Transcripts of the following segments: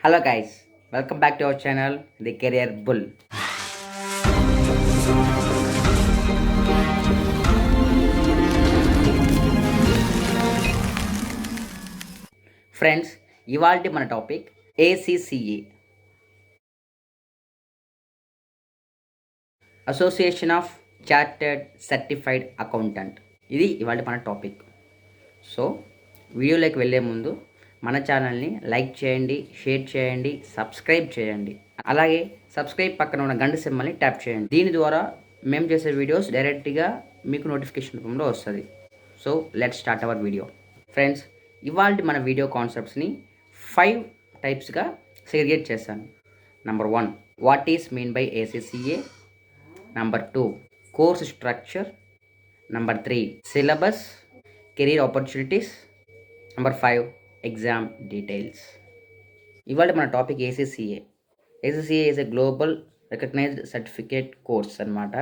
Hello guys, welcome back to our channel The Career Bull. Friends, ఇవాల్టి మన topic ACCA, association of chartered certified accountant. ఇది ఇవాళ మన topic. So వీడియోలోకి వెళ్ళే ముందు మన ఛానల్ని లైక్ చేయండి, షేర్ చేయండి, సబ్స్క్రైబ్ చేయండి. అలాగే సబ్స్క్రైబ్ పక్కన ఉన్న గంట సింబల్ని ట్యాప్ చేయండి. దీని ద్వారా మేము చేసే వీడియోస్ డైరెక్ట్గా మీకు నోటిఫికేషన్ రూపంలో వస్తుంది. So let's start our video. Friends, ఇవాళ మన వీడియో కాన్సెప్ట్స్ని 5 టైప్స్గా సెగ్రిగేట్ చేశాను. Number 1, what is mean by ACCA. Number 2, course structure. Number 3, syllabus, career opportunities. Number 5, exam details. ఇవాళ మన topic ACCA. ACCA is a global recognised certificate course అనమాట.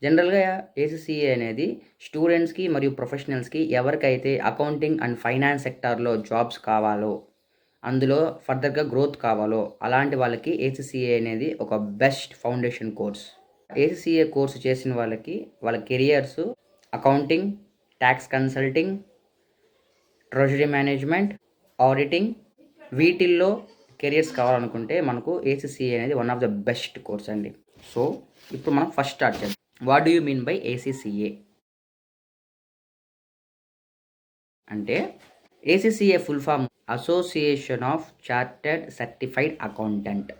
జనరల్గా ACCA అనేది స్టూడెంట్స్కి మరియు ప్రొఫెషనల్స్కి ఎవరికైతే అకౌంటింగ్ అండ్ ఫైనాన్స్ సెక్టార్లో జాబ్స్ కావాలో, అందులో ఫర్దర్గా గ్రోత్ కావాలో అలాంటి వాళ్ళకి ACCA అనేది ఒక best foundation course. ACCA course చేసిన వాళ్ళకి వాళ్ళ careers accounting, tax consulting, treasury management, auditing, వీటిల్లో కెరియర్స్ కావాలనుకుంటే మనకు ACCA అనేది one of the best course అండి. సో ఇప్పుడు మనం ఫస్ట్ స్టార్ట్ చేద్దాం. What do you mean by ACCA అంటే, ACCA full form association of chartered certified accountant.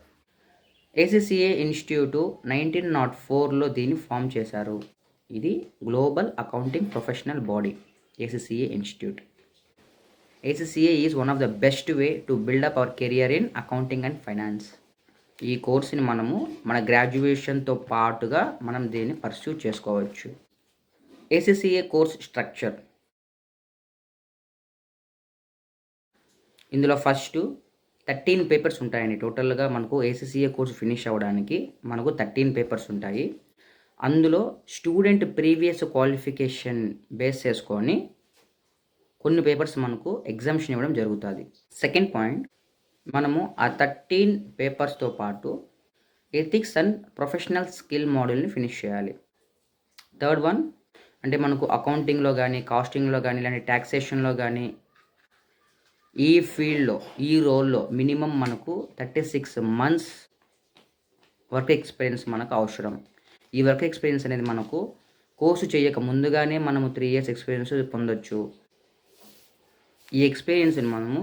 ACCA institute 1904లో దీన్ని ఫామ్ చేశారు. ఇది global accounting professional body. ACCA institute. ACCA is one of the best way to build up hour career in accounting and finance. ఈ కోర్సుని మనము మన గ్రాడ్యుయేషన్తో పాటుగా మనం దీన్ని పర్స్యూ చేసుకోవచ్చు. ACCA course structure. ఇందులో ఫస్ట్ 13 పేపర్స్ ఉంటాయండి. టోటల్గా మనకు ACCA కోర్సు ఫినిష్ అవ్వడానికి మనకు 13 పేపర్స్ ఉంటాయి. అందులో స్టూడెంట్ ప్రీవియస్ క్వాలిఫికేషన్ బేస్ చేసుకొని కొన్ని పేపర్స్ మనకు ఎగ్జామ్షన్ ఇవ్వడం జరుగుతుంది. సెకండ్ పాయింట్, మనము ఆ 13 పేపర్స్తో పాటు ఎథిక్స్ అండ్ ప్రొఫెషనల్ స్కిల్ మోడల్ని ఫినిష్ చేయాలి. థర్డ్ వన్ అంటే మనకు అకౌంటింగ్లో కానీ, కాస్టింగ్లో కానీ, ఇలాంటి ట్యాక్సేషన్లో కానీ, ఈ ఫీల్డ్లో ఈ రోల్లో మినిమం మనకు 36 months వర్క్ ఎక్స్పీరియన్స్ మనకు అవసరం. ఈ వర్క్ ఎక్స్పీరియన్స్ అనేది మనకు కోర్సు చేయక ముందుగానే మనము 3 years ఎక్స్పీరియన్స్ పొందొచ్చు. ఈ ఎక్స్పీరియన్స్ని మనము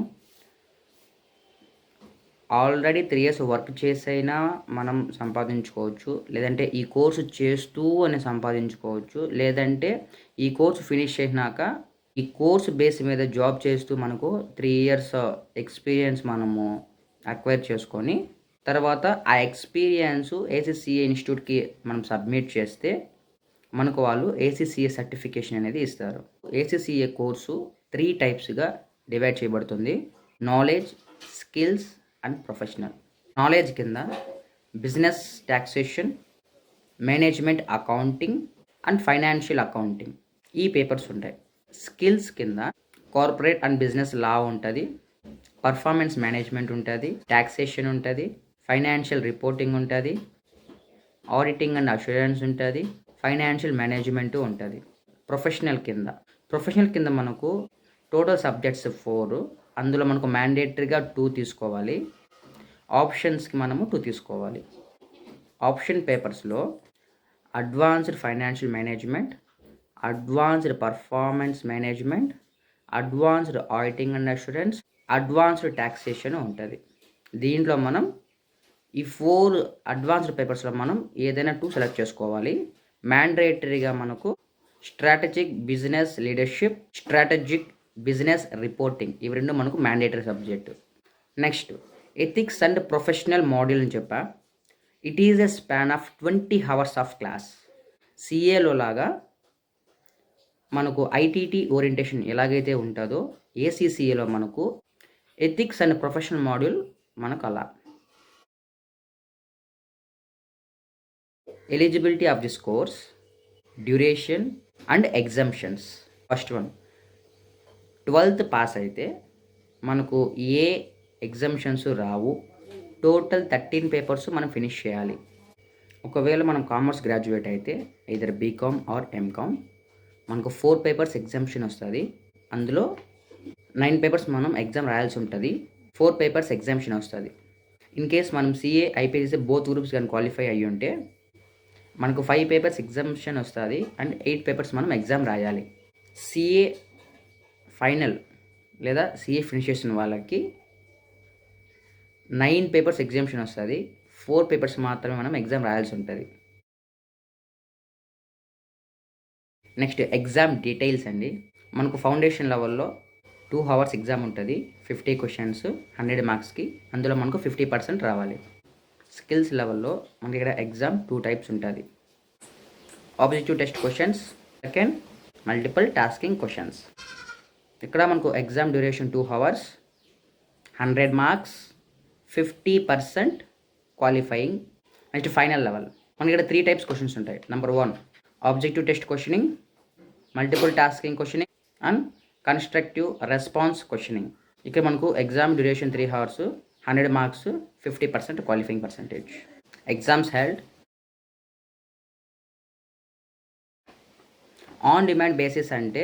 ఆల్రెడీ 3 years వర్క్ చేసైనా మనం సంపాదించుకోవచ్చు, లేదంటే ఈ కోర్సు చేస్తూ అని సంపాదించుకోవచ్చు, లేదంటే ఈ కోర్సు ఫినిష్ చేసినాక ఈ కోర్సు బేస్ మీద జాబ్ చేస్తూ మనకు 3 years ఎక్స్పీరియన్స్ మనము అక్వైర్ చేసుకొని తర్వాత ఆ ఎక్స్పీరియన్స్ ACCA ఇన్స్టిట్యూట్కి మనం సబ్మిట్ చేస్తే మనకు వాళ్ళు ACCA సర్టిఫికేషన్ అనేది ఇస్తారు. ACCA కోర్సు 3 టైప్స్గా డివైడ్ చేయబడుతుంది: knowledge, skills and professional. Knowledge కింద business taxation, management accounting and financial accounting ఈ పేపర్స్ ఉంటాయి. స్కిల్స్ కింద కార్పొరేట్ అండ్ బిజినెస్ లా ఉంటుంది, పర్ఫార్మెన్స్ మేనేజ్మెంట్ ఉంటుంది, టాక్సేషన్ ఉంటుంది, ఫైనాన్షియల్ రిపోర్టింగ్ ఉంటుంది, ఆడిటింగ్ అండ్ అష్యూరెన్స్ ఉంటుంది, ఫైనాన్షియల్ మేనేజ్మెంట్ ఉంటుంది. ప్రొఫెషనల్ కింద మనకు టోటల్ సబ్జెక్ట్స్ 4. అందులో మనకు మ్యాండేటరీగా 2 తీసుకోవాలి, ఆప్షన్స్కి మనము 2 తీసుకోవాలి. ఆప్షన్ పేపర్స్లో advanced financial management, advanced performance management, advanced auditing and assurance, advanced taxation ఉంటుంది. దీంట్లో మనం ఈ 4 అడ్వాన్స్డ్ పేపర్స్లో మనం ఏదైనా 2 సెలెక్ట్ చేసుకోవాలి. మ్యాండేటరీగా మనకు strategic business leadership, strategic business reporting, ఇవి 2 మనకు mandatory subject. Next, ethics and professional module అని చెప్పా. It is a span of 20 hours of class. CAలో లాగా మనకు ITT ఓరియంటేషన్ ఎలాగైతే ఉంటుందో ACCAలో మనకు ఎథిక్స్ అండ్ ప్రొఫెషనల్ మాడ్యూల్ మనకు అలా. Eligibility of this course, duration and exemptions. First one, 12th pass అయితే మనకు ఏ ఎగ్జామ్షన్స్ రావు. టోటల్ 13 పేపర్స్ మనం ఫినిష్ చేయాలి. ఒకవేళ మనం కామర్స్ గ్రాడ్యుయేట్ అయితే either బీకామ్ ఆర్ ఎంకామ్ మనకు 4 పేపర్స్ ఎగ్జామ్షన్ వస్తుంది. అందులో 9 పేపర్స్ మనం ఎగ్జామ్ రాయాల్సి ఉంటుంది. 4 పేపర్స్ ఎగ్జామ్షన్ వస్తుంది. ఇన్ కేస్ మనం సిఏ ఐపీసీ బోత్ గ్రూప్స్ కానీ క్వాలిఫై అయ్యి ఉంటే మనకు 5 పేపర్స్ ఎగ్జామ్షన్ వస్తుంది అండ్ 8 పేపర్స్ మనం ఎగ్జామ్ రాయాలి. సిఏ ఫైనల్ లేదా సిఏ ఫినిష్ చేసిన వాళ్ళకి 9 పేపర్స్ ఎగ్జామ్షన్ వస్తుంది. 4 పేపర్స్ మాత్రమే మనం ఎగ్జామ్ రాయాల్సి ఉంటుంది. నెక్స్ట్ ఎగ్జామ్ డీటెయిల్స్ అండి. మనకు ఫౌండేషన్ లెవెల్లో 2 hours ఎగ్జామ్ ఉంటుంది. 50 క్వశ్చన్స్ 100 మార్క్స్కి. అందులో మనకు 50% రావాలి. స్కిల్స్ లెవెల్లో మనకి ఇక్కడ ఎగ్జామ్ 2 types ఉంటుంది. Objective test questions, second multiple tasking questions. ఇక్కడ మనకు exam duration 2 hours, 100 marks, 50% qualifying. Next final level మనకి ఇక్కడ 3 types క్వశ్చన్స్ ఉంటాయి. Number 1 objective test questioning, multiple tasking questioning and constructive response questioning. ఇక్కడ మనకు exam duration 3 hours, 100 marks, 50% qualifying percentage. Exams held on demand basis అంటే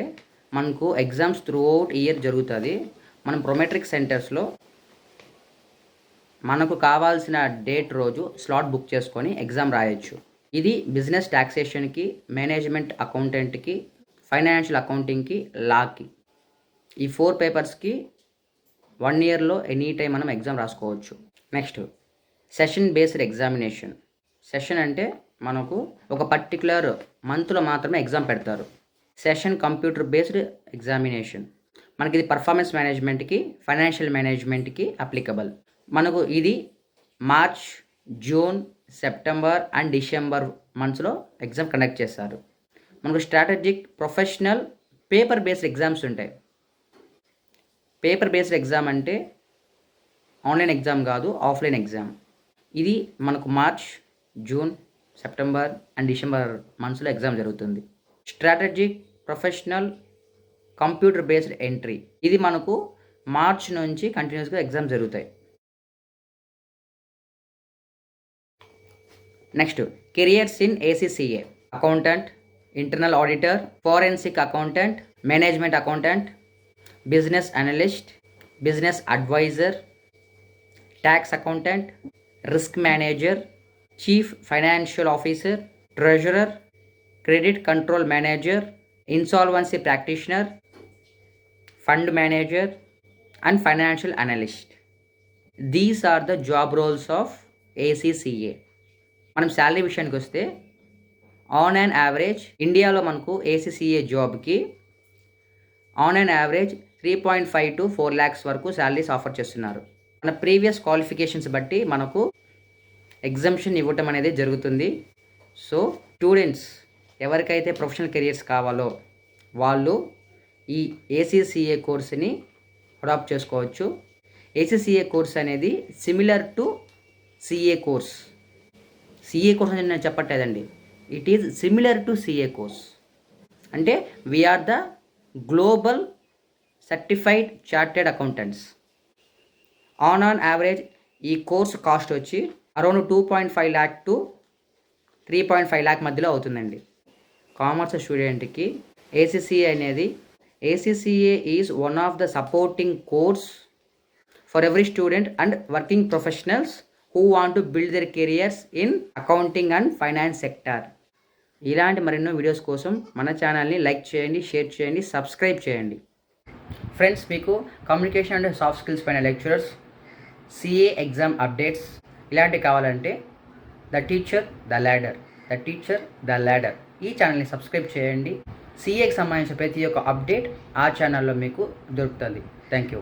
మనకు exams through out year జరుగుతుంది. మనం ప్రొమెట్రిక్ సెంటర్స్లో మనకు కావాల్సిన డేట్ రోజు స్లాట్ బుక్ చేసుకొని ఎగ్జామ్ రాయొచ్చు. ఇది బిజినెస్ టాక్సేషన్కి, మేనేజ్మెంట్ అకౌంటెంట్కి, ఫైనాన్షియల్ అకౌంటింగ్కి, లాకి ఈ 4 పేపర్స్కి 1 yearలో ఎనీ టైం మనం ఎగ్జామ్ రాసుకోవచ్చు. Next session based examination. Session అంటే మనకు ఒక పర్టికులర్ మంత్లో మాత్రమే ఎగ్జామ్ పెడతారు. సెషన్ కంప్యూటర్ బేస్డ్ ఎగ్జామినేషన్ మనకి ఇది పర్ఫార్మెన్స్ మేనేజ్మెంట్కి, ఫైనాన్షియల్ మేనేజ్మెంట్కి అప్లికబుల్. మనకు ఇది March, June, September and December మంత్స్లో ఎగ్జామ్ కండక్ట్ చేస్తారు. మనకు strategic, professional, paper based exams ఉంటాయి. పేపర్ బేస్డ్ ఎగ్జామ్ అంటే ఆన్లైన్ ఎగ్జామ్ కాదు, ఆఫ్లైన్ ఎగ్జామ్. ఇది మనకు March, June, September and December మంత్స్లో ఎగ్జామ్ జరుగుతుంది. Strategic, professional, computer based entry ఇది మనకు మార్చ్ నుంచి కంటిన్యూస్గా ఎగ్జామ్ జరుగుతాయి. Next careers in ACCA. Accountant, internal auditor, forensic accountant, management accountant, business analyst, business advisor, tax accountant, risk manager, chief financial officer, treasurer, credit control manager, insolvency practitioner, fund manager and financial analyst. These are the job roles of ACCA. మనం salary విషయానికి వస్తే on and average ఇండియాలో మనకు ACCA జాబ్కి on and average 3.5 to 4 lakhs వరకు salaries offer చేస్తున్నారు. మన previous qualifications బట్టి మనకు ఎగ్జామ్షన్ ఇవ్వటం అనేది జరుగుతుంది. సో స్టూడెంట్స్ ఎవరికైతే ప్రొఫెషనల్ కెరియర్స్ కావాలో వాళ్ళు ఈ ఏసీసీఏ కోర్స్ని అడాప్ట్ చేసుకోవచ్చు. ఏసీసీఏ కోర్స్ అనేది similar to CA course. CA course అని నేను చెప్పట్లేదండి, it is similar to CA course. అంటే we are the global certified chartered accountants. On average ఈ కోర్స్ కాస్ట్ వచ్చి అరౌండ్ 2.5 lakh to 3.5 lakh మధ్యలో అవుతుందండి. కామర్స్ స్టూడెంట్కి ఏసీసీఏ అనేది ACCA is one of the supporting course for every student and working professionals who want to build their careers in accounting and finance sector. ఇలాంటి మరెన్నో videos కోసం మన ఛానల్ని like చేయండి, షేర్ చేయండి, సబ్స్క్రైబ్ చేయండి. ఫ్రెండ్స్, మీకు కమ్యూనికేషన్ అండ్ సాఫ్ట్ స్కిల్స్ పైన లెక్చరర్స్, సిఏ ఎగ్జామ్ అప్డేట్స్ ఇలాంటివి కావాలంటే ద టీచర్ ద ల్యాడర్ ఈ ఛానల్ని సబ్స్క్రైబ్ చేయండి. సిఏకి సంబంధించిన ప్రతి ఒక్క అప్డేట్ ఆ ఛానల్లో మీకు దొరుకుతుంది. Thank you.